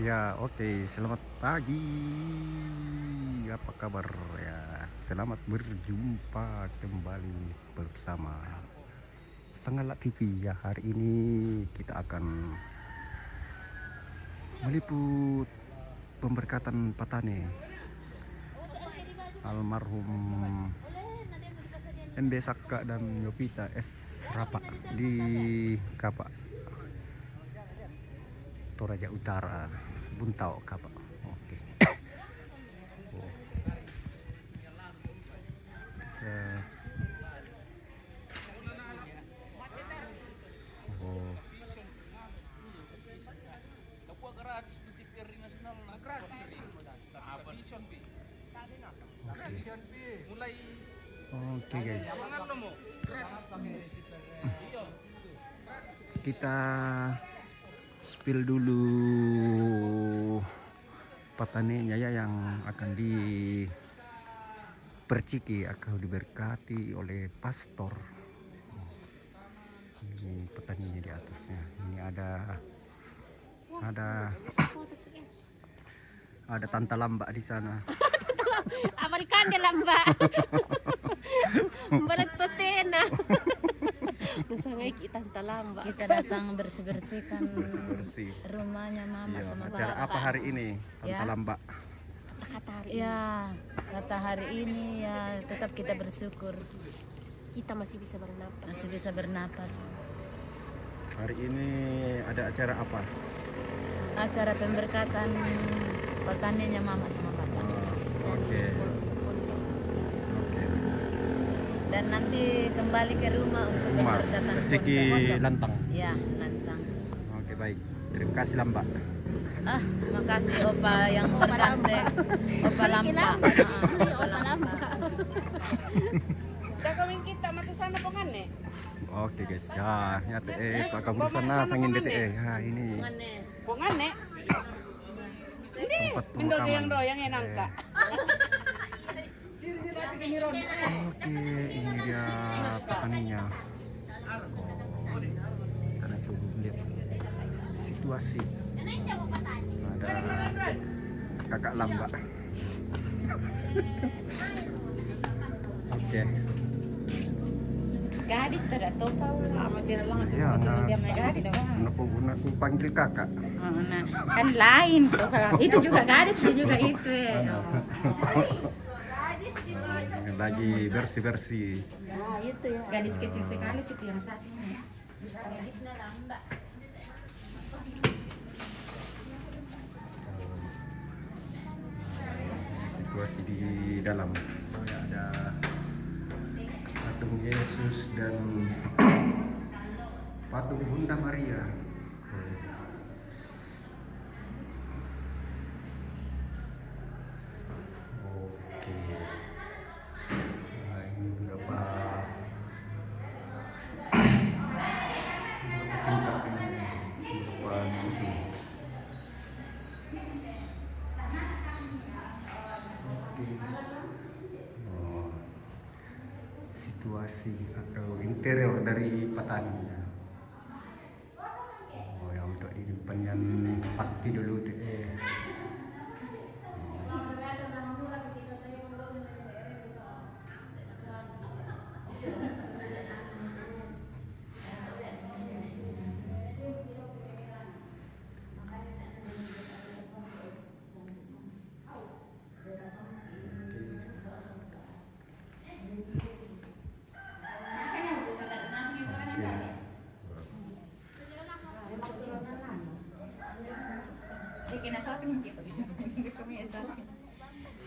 Ya, oke. Selamat pagi. Apa kabar ya? Selamat berjumpa kembali bersama Tenggalak TV ya. Hari ini kita akan meliput pemberkatan Patane almarhum MB Saka dan Yovita F Rapa di Kapak Toraja Utara, Buntau Kapak. Oke. Oh. Eh, oh. Oke guys, kita spill dulu patanenya ya yang akan diperciki atau diberkati oleh pastor. Ini petaninya di atasnya. Ini ada tanta lambak di sana. Abal kanda lambak. Barat patena. Nasangai kita tanta lambak. Kita datang bersih-bersihkan Bersih. rumahnya mama Iya, sama acara bapak. apa hari ini? Tanta Ya. lambak. Kata hari Ya, kata hari ini ya tetap kita bersyukur kita masih bisa bernapas. masih bisa bernapas. Hari ini ada acara apa? Acara pemberkatan petaninya mama sama bapak. Oke. Oke. Dan nanti kembali ke rumah untuk Rumah. pemberkatan Ceki pondok. lantang. Ya, lantang. Oke, baik. Terima kasih lambak. Makasih opa yang tergandeng. Opa lampa. Opa lampa. Dah kawin kita mati sana pengane. Oke guys, ya kakak sana sangin DTE. Ya ini Pengane. Ini tempat mendol pemakaman. doyang yang nangka. Oke, ini dia petaninya. Oh, karena itu lihat situasi. Ada kakak lambak. Oke. Gadis tidak tahu masih langsung Ya, dia naik gadis. aku panggil kakak. Nah, kan lain tuh. Itu juga gadis, dia juga itu. Lagi bersih-bersih. Nah, itu ya. Gadis kecil sekali itu yang satu. Gadisnya lambat. Situasi di dalam. Oh, ya, ada patung Yesus dan patung Bunda Maria. Oke. Nah, ini beberapa tingkat ini, beberapa susu. Oh, situasi atau interior dari petani. Oh ya, untuk disimpannya pati dulu tuh.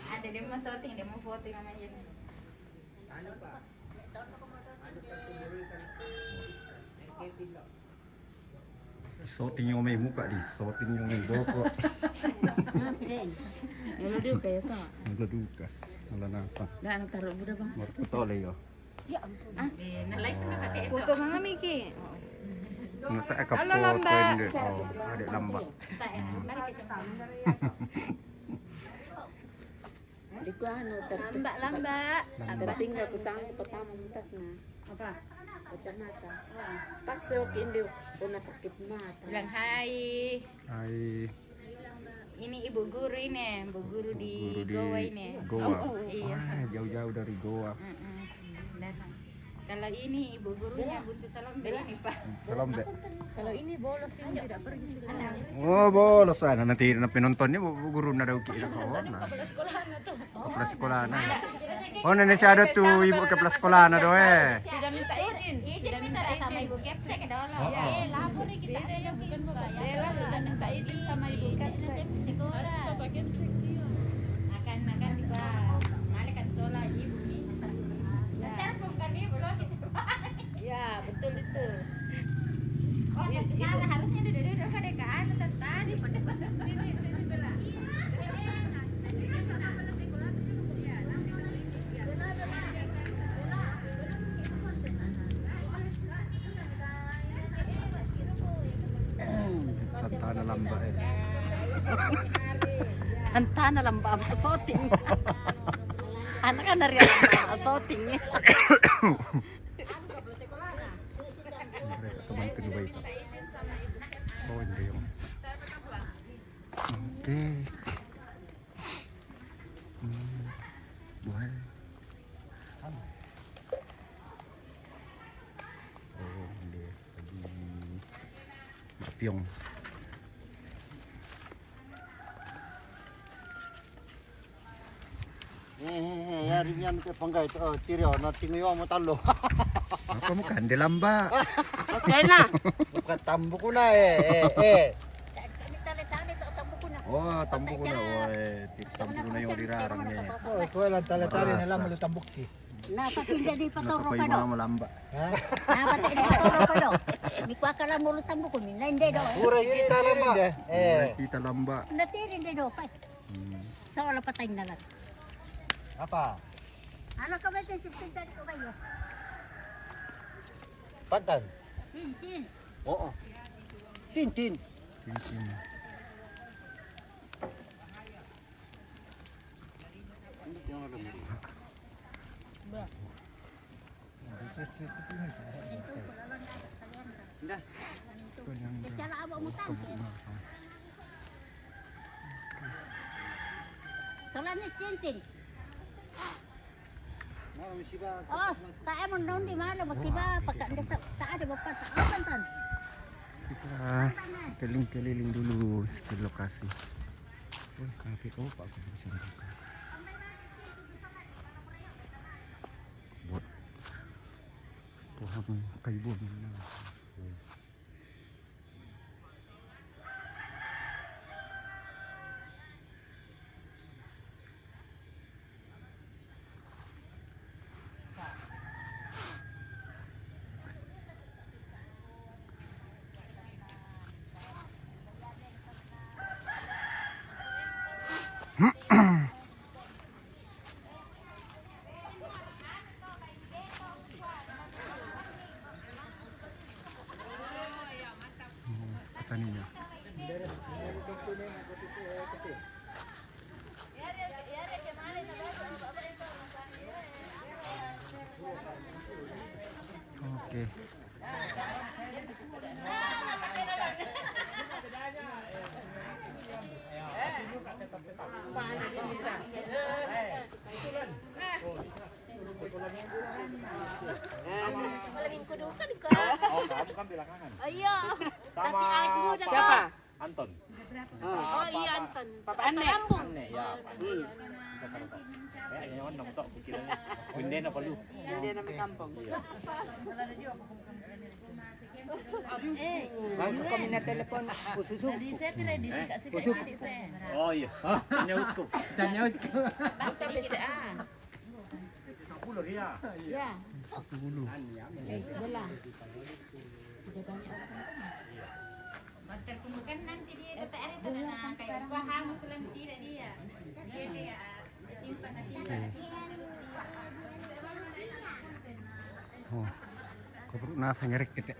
Ada dia mau syuting, dia mau foto namanya. Sorting yung may muka di, sorting yung may boko. Lalu dia kayak apa? Nagladuka, nalanasa. Dan taruh budak bang. Marputole yo. Ya ampun. Na live na pakai itu. Foto mga Miki. Nasa eka Halo, po lamba. tende. Oh, adik lamba. Mari kita di ko ano Lambak. Ada tinggal ke sana pertama mutas na. Apa? Kacamata. Pas sok hindi una sakit mata. Bilang hai. Ay, ini, berguru di Guru di Goa ini. Goa. Iya. Wah, jauh-jauh dari Goa. Dan kalau ini ibu gurunya Buntu Salam dari ini Pak. Salam dek. Kalau ini bolos ini tidak pergi sekolah. Oh, bolos sana nanti penontonnya guru na daw kita kawan. Kepala sekolah na. Oh, nenek si ada tuh ibu kepala sekolah na do eh. Sudah minta izin. Sudah minta sama ibu Kepsek ke dalam. Ya, lapor kita. Dia bukan Bella sudah minta izin sama ibu Kepsek. Sekolah. Akan dibahas. Malekan sekolah ibu nih. Telepon kan ibu loh. Ya, betul itu. Oh, ibu harusnya duduk-duduk ke dekat tadi pada sini Bella. Santana lamba eh. Antana lang ba soting. Anak kan dari lamba soting. Mereka teman kedua itu. Oh, ini yung. Oke. Buhay. Oh, hindi. Lagi mapyong. Yaringan ke panggay to tirio na tingiyo mo talo. Apa mo kan lamba? Okay na. Bukan tambo ko na eh. Oh, tambo ko na. Tambo ko na yung dirarang niya. Oh, ito lang tala-tali na lang mo tambok ki. Napatinda di patoro Nasapay pa do. mga malamba. Ha? Napatinda di patoro pa do. Di kwa kala mo lutang buko ni hindi do. Pura kita lang ba? Kita lamba. Natiri di do pa. Sa wala patay na lang. Apa? Ano ka ba sa sipinta ko kayo? Pantan. Tin. Oo. Tin. Cincin. Ito yung Cara abang mo tang. Solan ni tin. Oh, tae mo doon di mana masiba pagka sa tae di ba pa sa pantan. Kita keliling-keliling dulu ke lokasi. Oh, kafe Pak aku bisa buka. Buat pohon kaibun. Petaninya. Oke. Siapa? Anton. Oh iya Anton. Papa Anne. Anne ya. Kayaknya kan nang tok pikirannya. Hindi na palu. Hindi na may kampong. Ano kami na telepon? Pususu. Oh iya. Tanya usko. Basta kita Pulo dia. Ya. 10. Bola. Terkumpulkan nanti dia DPR itu kayak gua hangus nanti dia. Dia simpan Oh, keburu nasa ngerik kita.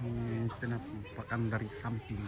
Ini penampakan dari samping.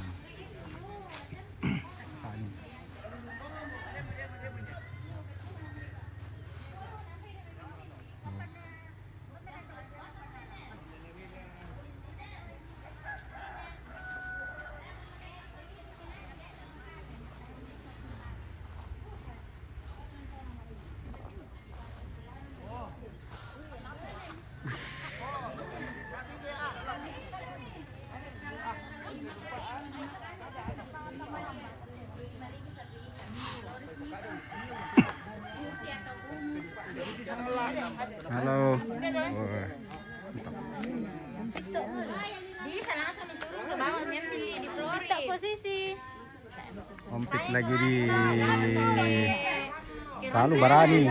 Halo. Wah. Bisa langsung turun ke bawah nanti di Flores. Tak posisi. Komplit lagi di Kalu Barani.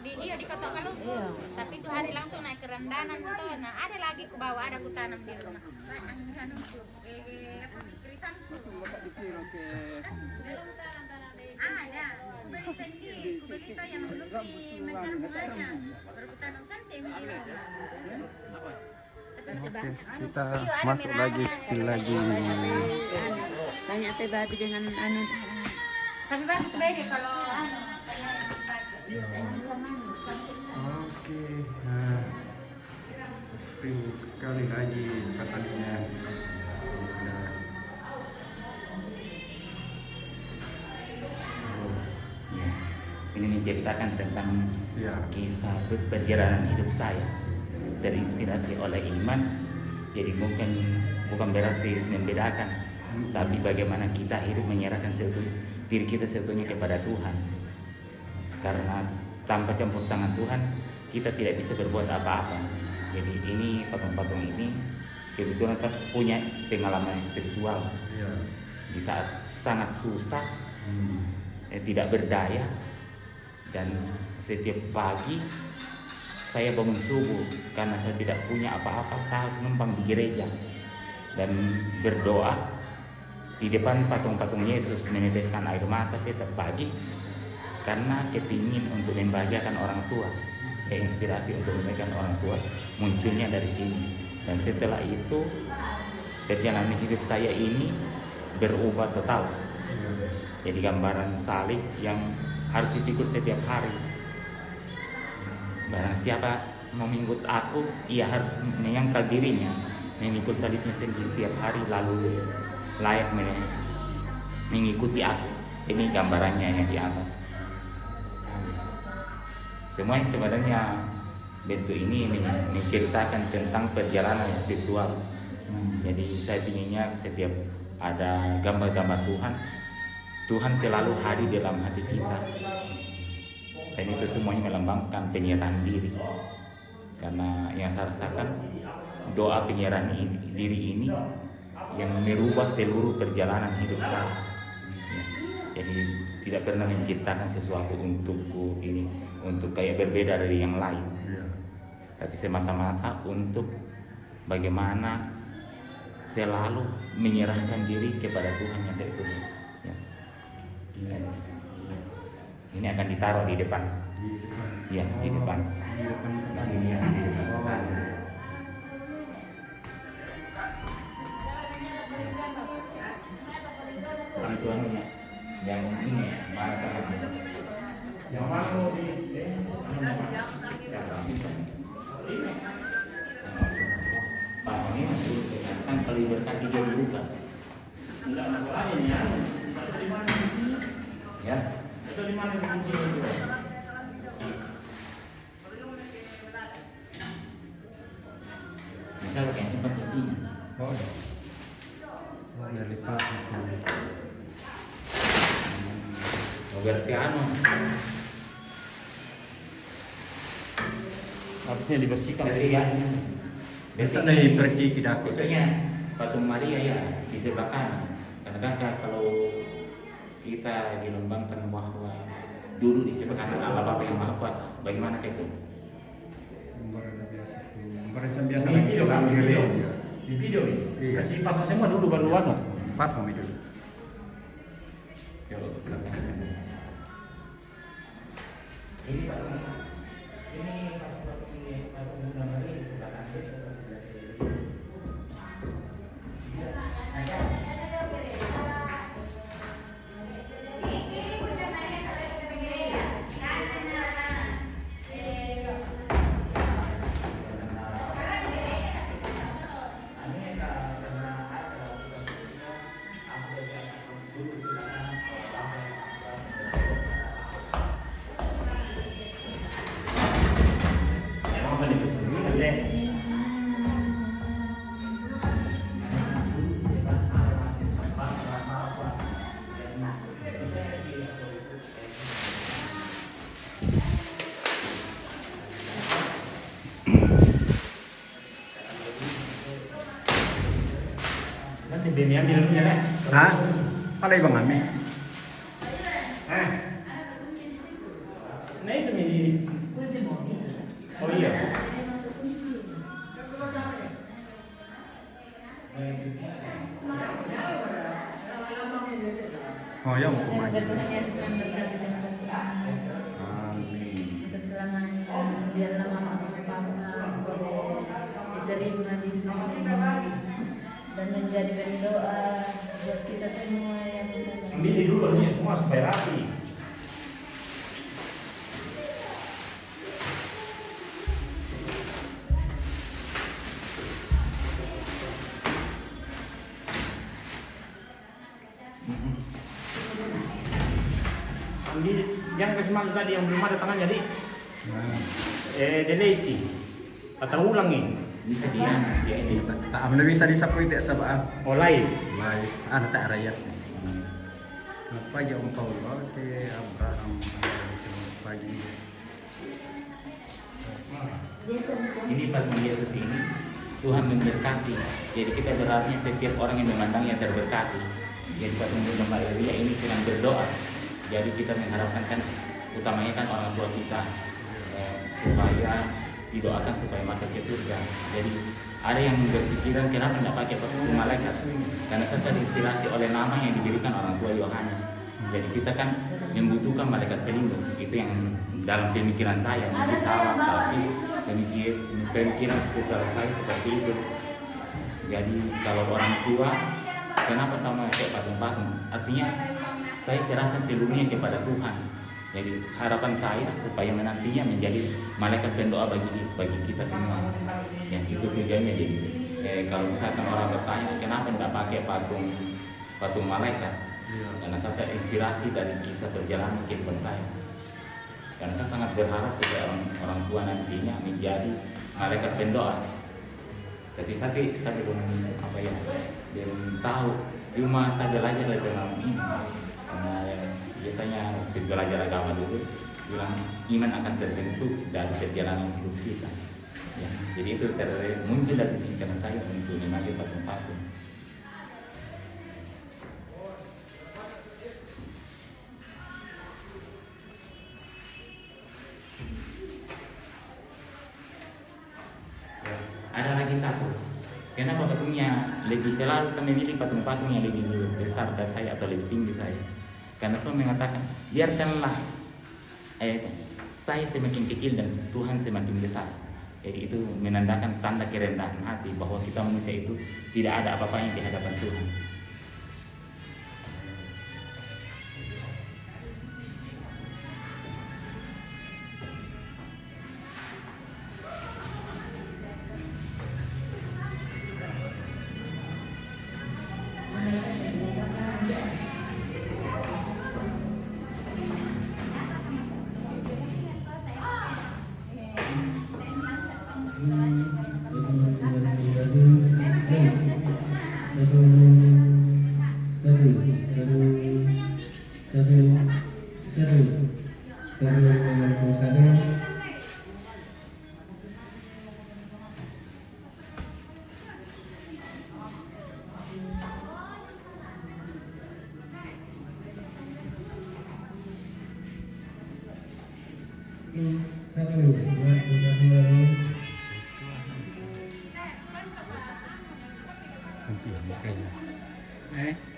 Iya di Kota Kaluku. Tapi itu hari langsung naik ke Rendanan tuh. Nah ada lagi ke bawah, ada ku tanam di rumah. Ada. Begitu yang belum dimakan baru ku tanamkan semi di rumah. Oke, kita masuk lagi, spill lagi. Tanya teh babi dengan anu. Tapi bagus beda kalau Oke, nah, spill sekali lagi katanya. Ini menceritakan tentang Ya. kisah perjalanan hidup saya, terinspirasi oleh iman. Jadi mungkin bukan berarti membedakan, tapi bagaimana kita hidup menyerahkan diri kita sebetulnya kepada Tuhan. Karena tanpa campur tangan Tuhan, kita tidak bisa berbuat apa-apa. Jadi ini patung-patung ini kebetulan saya punya pengalaman spiritual Ya. di saat sangat susah, tidak berdaya, dan setiap pagi saya bangun subuh karena saya tidak punya apa-apa, saya harus numpang di gereja dan berdoa di depan patung-patung Yesus, meneteskan air mata setiap pagi karena kepingin untuk membahagiakan orang tua. Inspirasi untuk membahagiakan orang tua munculnya dari sini. Dan setelah itu perjalanan hidup saya ini berubah total. Jadi gambaran salib yang harus dipikul setiap hari. Barang siapa mau mengikut aku, ia harus menyangkal dirinya, memikul salibnya sendiri tiap hari, lalu layak mengikuti aku. Ini gambarannya yang di atas. Semua yang sebenarnya bentuk ini menceritakan tentang perjalanan spiritual. Jadi saya inginnya setiap ada gambar-gambar Tuhan, Tuhan selalu hadir dalam hati kita. Dan itu semuanya melambangkan penyerahan diri. Karena yang saya rasakan, doa penyerahan diri ini yang merubah seluruh perjalanan hidup saya. Jadi tidak pernah menciptakan sesuatu untukku ini, untuk kayak berbeda dari yang lain. Tapi semata-mata untuk bagaimana selalu menyerahkan diri kepada Tuhan yang seutuhnya. Ya. Ini akan ditaruh di depan. Iya, di depan. Di sini ya, di depan. Itu anunya, yang ini mana sama? Yang mana di? Pak ini kan kali berkaki dia dulu kan? Enggak masalah ini ya. Ya. Itu di mana kunci itu? Misal kayak tempat kuncinya. Oh, ya lipat. Oh, berarti anu. Harusnya dibersihkan. Dari ya. Biasa dari perci tidak aku. Contohnya patung Maria ya di sebelah kanan. Kadang-kadang kalau kita dilambangkan bahwa duduk di sebelah kanan Allah Bapa yang Maha Kuasa, bagaimana kayak itu? Gambaran biasa. Di video kan, di video. Iya. Di video nih. Iya. Kasih pasang semua dulu baru anu. Pas mau itu. Coba ke belakang. Ini patung Bunda Maria. Pasti bini ambil punya deh. Hah? Ada ibang kami. Nah itu ini. Oh iya. Oh ya mau Saya kemana? berdoa Yesus yang berkati dan Amin. untuk selamanya biarlah mama sama papa boleh diterima di sini dan menjadi berdoa buat kita semua yang Ambil dulu nih semua supaya rapi. Ambil yang kasih makan tadi yang belum ada tangan jadi delete atau ulangi Bisa dia ini. Tak amna bisa disapu tidak sabah. oh live. Baik. Tak rakyat. Apa aja engkau oke Abraham pagi. Ini Pastor Yesus ini Tuhan memberkati. Jadi kita berharapnya setiap orang yang memandangnya terberkati. Jadi Pastor Maria ini sedang berdoa. Jadi kita mengharapkan kan utamanya kan orang tua kita supaya didoakan supaya masuk ke surga. Jadi ada yang berpikiran kenapa tidak pakai patung malaikat? Karena saya terinspirasi oleh nama yang diberikan orang tua Yohanes. Jadi kita kan membutuhkan malaikat pelindung. Itu yang dalam pemikiran saya mungkin salah, tapi pemikiran spiritual saya seperti itu. Jadi kalau orang tua kenapa sama kayak patung-patung? Artinya saya serahkan seluruhnya kepada Tuhan. Jadi harapan saya supaya menantinya menjadi malaikat pendoa bagi kita semua. Ya itu tujuannya. Jadi kalau misalkan orang bertanya kenapa tidak pakai patung malaikat? Karena saya terinspirasi dari kisah perjalanan kehidupan saya. Karena saya sangat berharap supaya orang tua nantinya menjadi malaikat pendoa. Tapi saya belum tahu. Cuma saya belajar dari dalam ini. Karena biasanya belajar agama dulu bilang iman akan terbentuk dari perjalanan hidup kita. Ya, jadi itu muncul dari pikiran saya untuk memakai patung-patung. Ada lagi satu. Kenapa patungnya lebih selalu saya memilih patung-patung yang lebih besar dari saya atau lebih tinggi saya? Karena Tuhan mengatakan biarkanlah saya semakin kecil dan Tuhan semakin besar. Jadi itu menandakan tanda kerendahan hati bahwa kita manusia itu tidak ada apa-apa yang di hadapan Tuhan.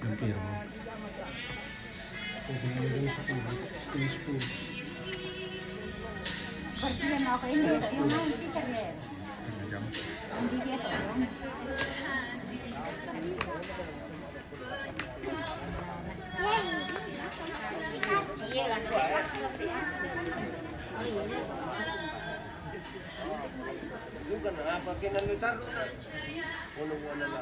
Hampir. Pergian ako ini yung mga internet. Hindi dia tolong. Iya lah. Bukan apa kinan nitar. Ulo wala la.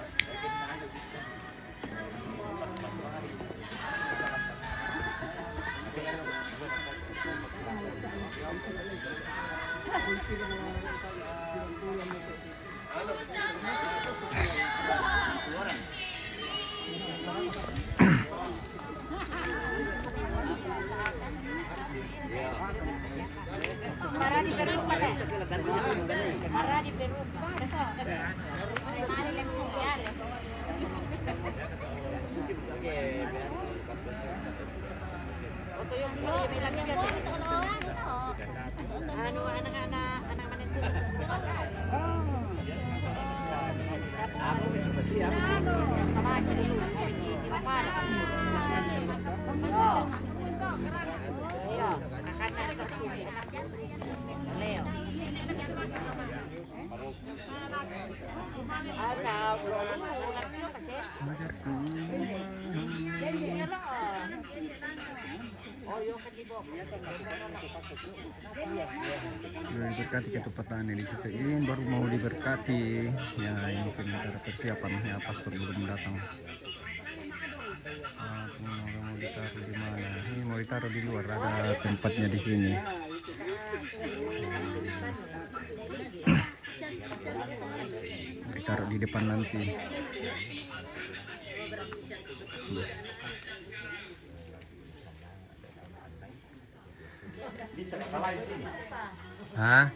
Para di Peru, para di Peru. Mari lang sociales. diberkati ketupatannya di situ ini baru mau diberkati ya. Ini sementara persiapan ya, pastor belum datang. Mau ditaruh di mana? Ini mau ditaruh di luar, ada tempatnya di sini. Ditaruh di depan nanti. Hah?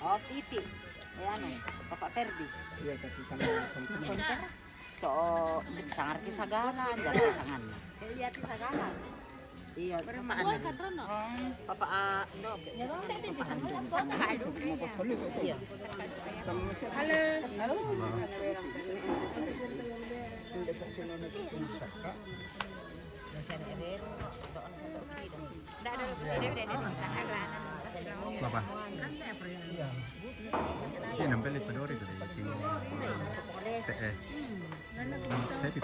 Oh, Titi. Ayan, Bapak Ferdi. Iya, kasi sangat So, sangar kisagalan, jangan sangan. Iya, kisagalan. Iya, pero maano. Papa, no. Iya. Halo. Apa? Ini nempel di pedori tuh di TS. Saya itu.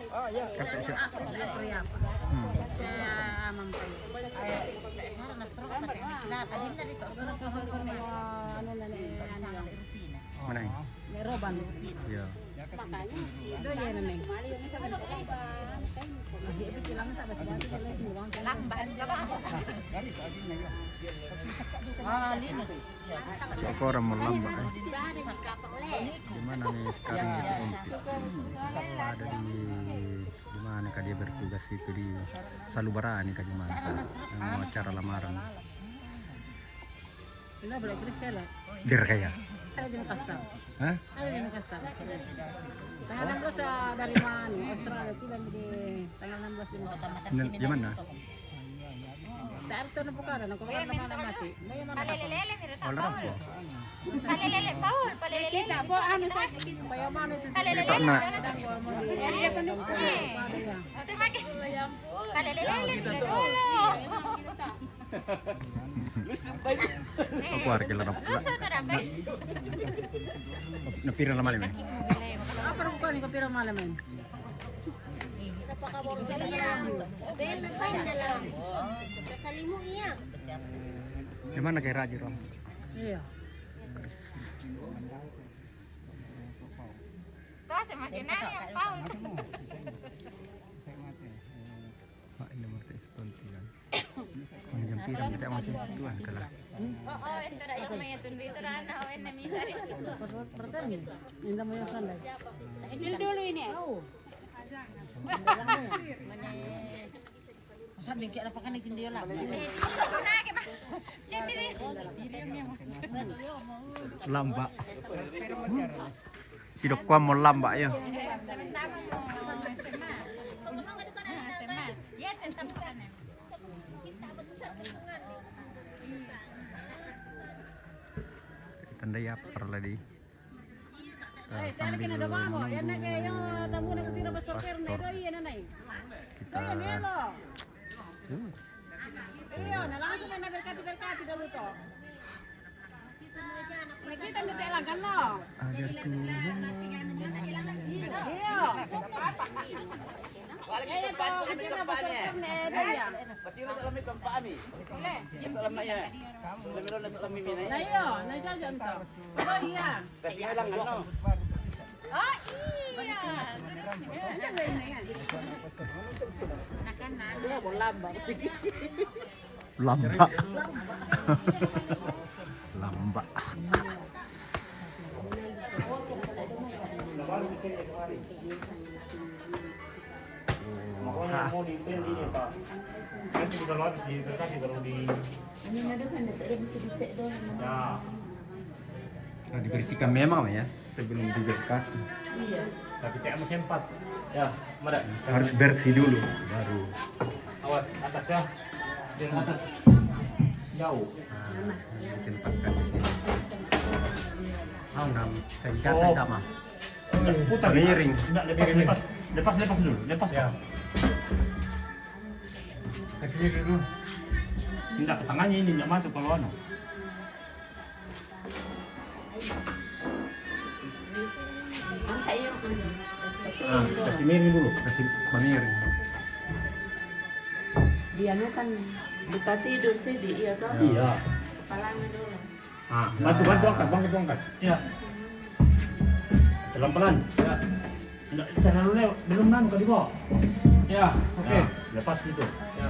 Oh, iya. Kakak siapa? Mana ini? Meroban. Iya. Itu ya neneng. Lamban ka ba? Ah, linos. Siapa orang mau lambat kan? Di mana nih sekarang itu? Ada di mana kah dia bertugas itu di Salubarani kah di mana? Yang mau acara lamaran. Ini boleh cerita. Dirgaya. Ada di Makassar. Hah? Ada di Makassar. Tanggal 16 dari mana? Australia tidak di tanggal 16 di Makassar. Di mana? Tarto na pukaran, ako wala naman ang mati. May man Palelele, mira ta. Wala po. Palelele, Paul, palelele. po ano sa payaman ito. Palelele. Karena Semakin. Palelele, dulu. aku harus kelar apa? Lusa to na ba? Napira na malam. Apa rin ko ni kapira malaman? Napakaboro sa iya. Ben na tayo na lang. Kasali mo iya. Di mana kay Raji Rom? Iya. To semakin na yang Paul. Pak ini nomor istontilan. Ang jampira kita masih tuan kala. Oo, ito na yung mga tundito na na oen na misa rin. Pertani. Inda mo yung sanday. Ipil dulu ini. Saan din kaya pa kanig hindi lang. Lamba. Si Dokwa mau lamba ya. Tanda ya perlah di. Sambil menunggu pastor kita. Iya, na langsung na berkati-berkati daw ito. Nakita niyo tayo lang no? Ada Tuhan. Iya. Kaya pa, kasi na ba sa na area? Pasiro sa lamig ang paami. Ito alam na yan. Lamiro na sa lamig na yan. Nayo, nandiyan to. Oh, iya. Kasi lang ano. Oh, iya. Siya mo lamba. Lamba. Lamba. Mau di pen ini Pak. Nanti kalau habis diberkati baru di. Ya. Nah, dibersihkan memang ya. sebelum diberkati. Iya. Tapi kayak masih 4. Ya, mana? Harus bersih dulu baru. Awas atas ya. Yang atas jauh. Ditempatkan di sini. Nam, saya sama. Putar Miring. Enggak, lepas dulu. Lepas ya. Kasih dia dulu. Enggak, tangannya ini enggak masuk kalau anu. Kasih miring dulu. Kasih miring. Dia kan lupa tidur sih iya toh. Iya. Kepalanya dulu. Bantu angkat. Iya. Pelan-pelan. Ya. Enggak, terlalu lewat. Belum nanu ke di bawah. Ya, oke. Lepas itu. Ya.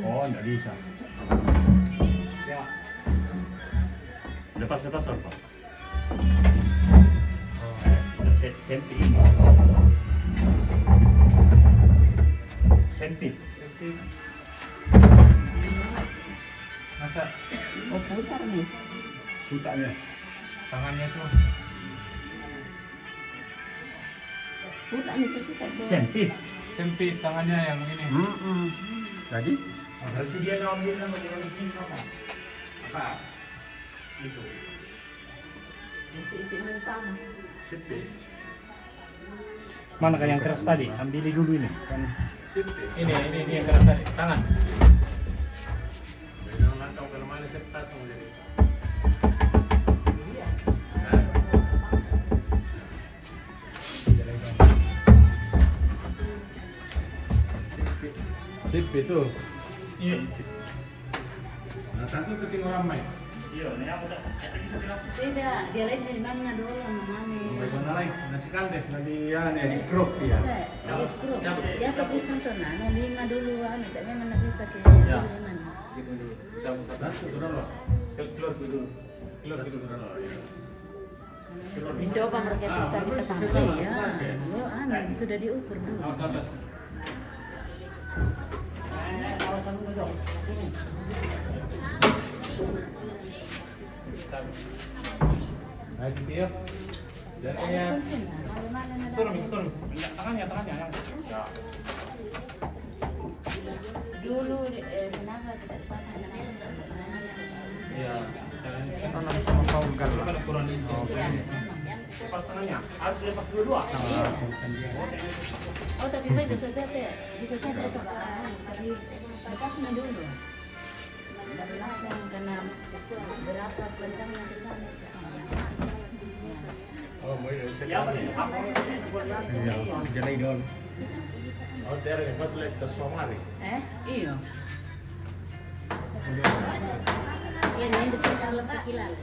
Oh, enggak bisa. Ya. Lepas apa? Sempit ini. Sempit. Masa? Oh putar nih. Putarnya. Tangannya tuh Putar nih sesuka tuh. sempit tangannya yang ini. Jadi Berarti dia ambil nama dia ini apa? Itu. Itu utama. Sempit. Mana yang keras tadi? Ambil dulu ini. Kan sempit. Ini yang keras tadi. Tangan. Sip itu. Iya. Nah, satu ketinggalan ramai. Iya, ini aku dah. Tidak, dia lain dari mana dulu mami. Mana lain? Nasi kandeh, nanti ya nih skrup ya. Ya skrup. Ya tapi nonton nah, 5 dulu tapi memang nak bisa ke Ya. 5. Gitu dulu. Kita buka itu dulu. Keluar dulu. Keluar itu dulu. Dicoba mereka bisa dipasang. Iya. Lo sudah diukur dulu. Atas. Kawasan dulu dong. Nah, gitu ya. Dan ya. Turun. Tangannya. Ya. Dulu kenapa tidak dipasang Iya. tanam sama paulgal. Kan ukuran ini. Iya. Lepas tangannya. Harus lepas dua-dua. Oh tapi baik bisa set itu lepasnya dulu. Tidak langsung karena berapa panjangnya ke sana. Oh, mau ya. Apa? Jadi idol. Oh, there yang buat lihat ke Somali. Iya. Ini di sekitar letak kilal.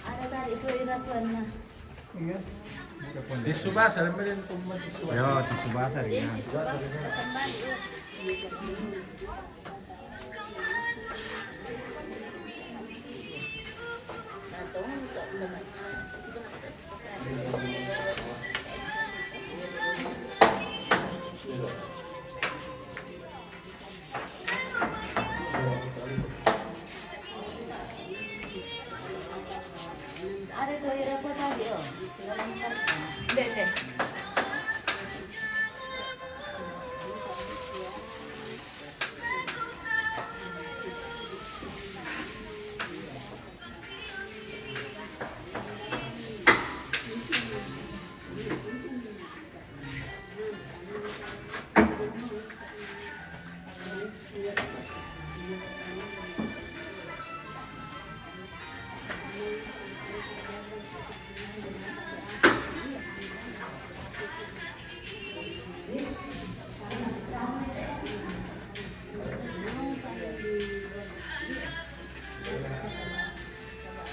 Ada tadi itu iratuannya. Di Subasa, alam mo din kung mag-Subasa. Yo, tisu basah Ini ya. disubas kembali. Ada soir apa tadi? Oh, deh.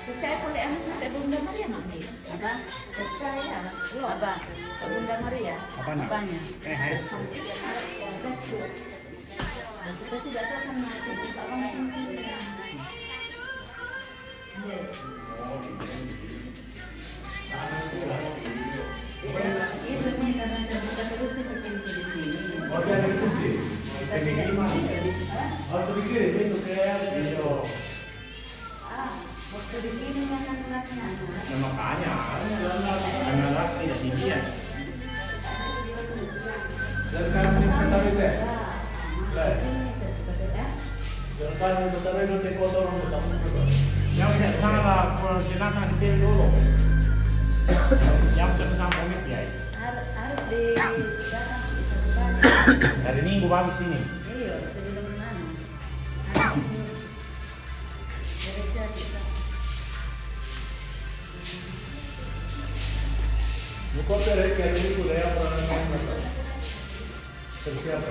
Percaya boleh anak teh Bunda Maria mah nih. Apa? Percaya. Lo Apa? Bunda Maria. Apa nak? Apanya? Hai. Kita tidak tahu kan nanti bisa orang itu nih karena terbuka terus nih pintu di sini. Oh, dia ada kunci. Ini gimana? Oh, terpikir itu kayak itu. Waktu di sini anak-anaknya. Nah, makanya anak tidak tinggian. Dan kan kita itu. Jangan besar itu kotor yang tidak sana lah jenazah sendiri dulu. Yang sama komit ya. Harus di datang Hari Minggu pagi sini. iya sebelum mana gereja kita Buku dari kayak ini kuliah pernah main siapa?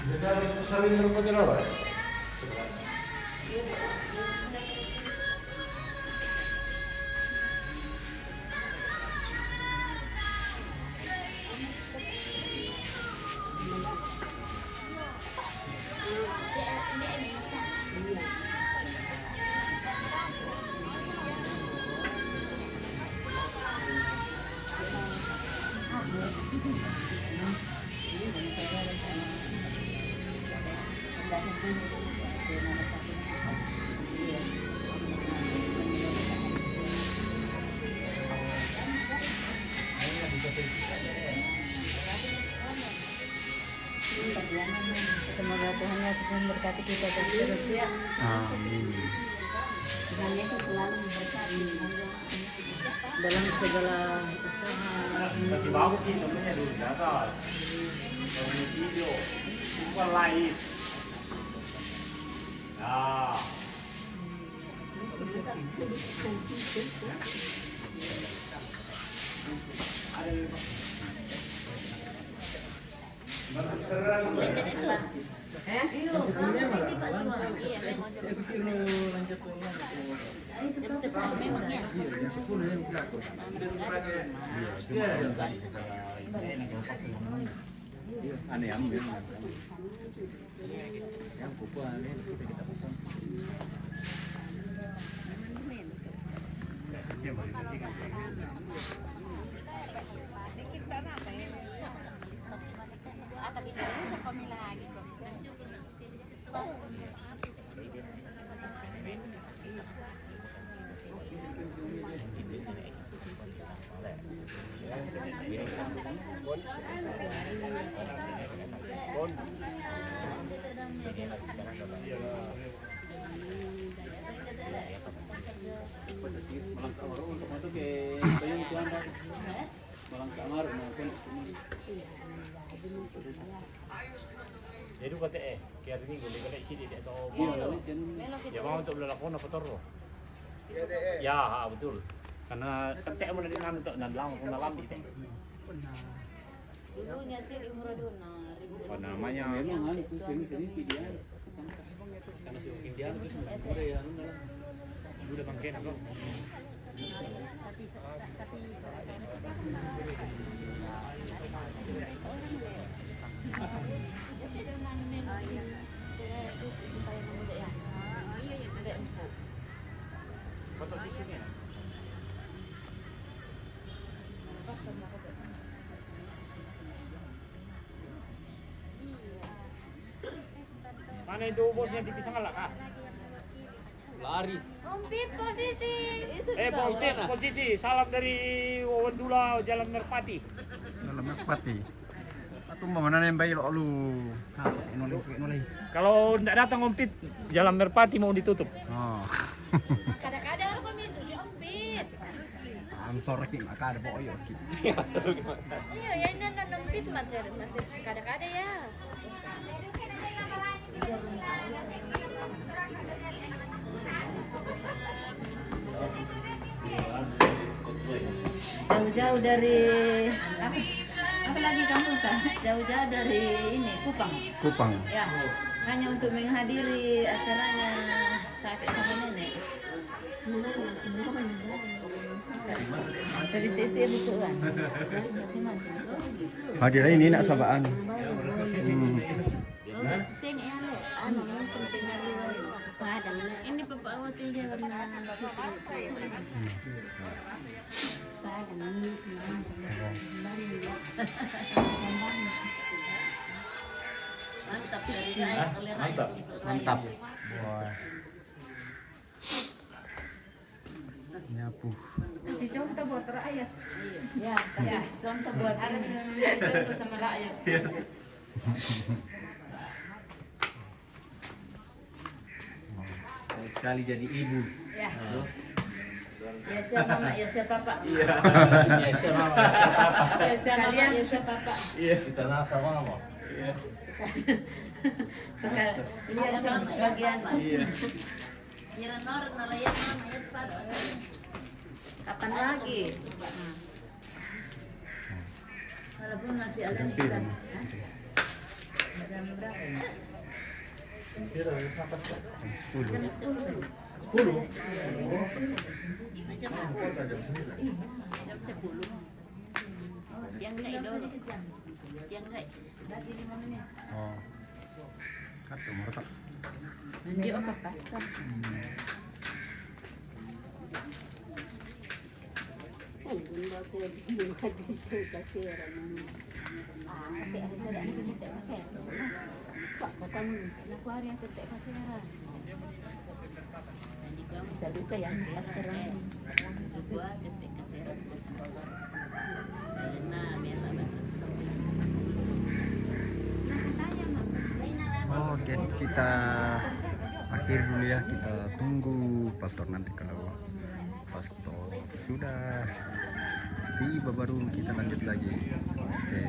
Bisa saling merupakan apa? semoga Tuhan Yesus memberkati kita terus ya Amin. Tuhan Yesus selalu memberkati dalam segala usaha. Masih bagus sih temennya dulu jatuh. Dari video, bukan live. Nah. Aneh ambil. Yang kupu aneh kita potong. Jadi kata kaya ini boleh kena isi dia atau ya mau untuk melakukan apa terus? Ya, betul. Karena ketek mau dari mana untuk dalam itu. Dulunya sih Imraduna. Apa namanya? Memang itu sini dia. Karena si India itu udah ya, udah bangkit apa? Foto di sini. Mana itu bosnya dipisah nggak kah? Lari. Umpit posisi itu Bangkit posisi. Salam dari Wawandula Jalan Merpati. Dalam Merpati. Atau mana yang bayi lo lu? Nolih. Kalau tidak datang Umpit, Jalan Merpati mau ditutup. Oh. kadang-kadang orang kami sudah umpit. Ang sore ki maka ada boyo ki. Iya ya ini umpit masih kadang-kadang ya. Jauh-jauh dari apa lagi kamu kan? Jauh-jauh dari ini Kupang. Kupang. Ya, hanya untuk menghadiri acaranya kakek Hadir ini nak sabaan. Sing ya lo, anu penting padang. Ini pepawati dia benar. Padang ini. Mantap. Mantap. Wah. Nyapu. Si contoh buat rakyat. Ya, kasih contoh buat Harus memberi contoh sama rakyat. Sekali jadi ibu. ya. Ya siapa mama, ya siapa papa. Iya. Ya siapa mama, siapa papa. Ya siapa mama, ya siapa papa. Iya. Kita nasa mama. Iya. Sekali. Ini ada bagian. Iya. Kira norok nalayan mama ya pada. Kapan lagi? Walaupun masih ada kita. Jam berapa ya? Jam 10. 10. Jam 10. Yang enggak dulu. Yang enggak. Lagi 5 menit. Oh. Kat umur tak. Nanti apa pasar? Ay, bunda ko yung kadito kasi ramon. Ate ari ko daan kita kasi. Sa ko kan nakuari ang tete kasi ra. Hindi ko sa duka yang silat terang. Dua tete kasi ra. Na mela ba sa Oke, kita akhir dulu ya. Kita tunggu pastor nanti kalau pastor sudah tiba baru kita lanjut lagi. Oke.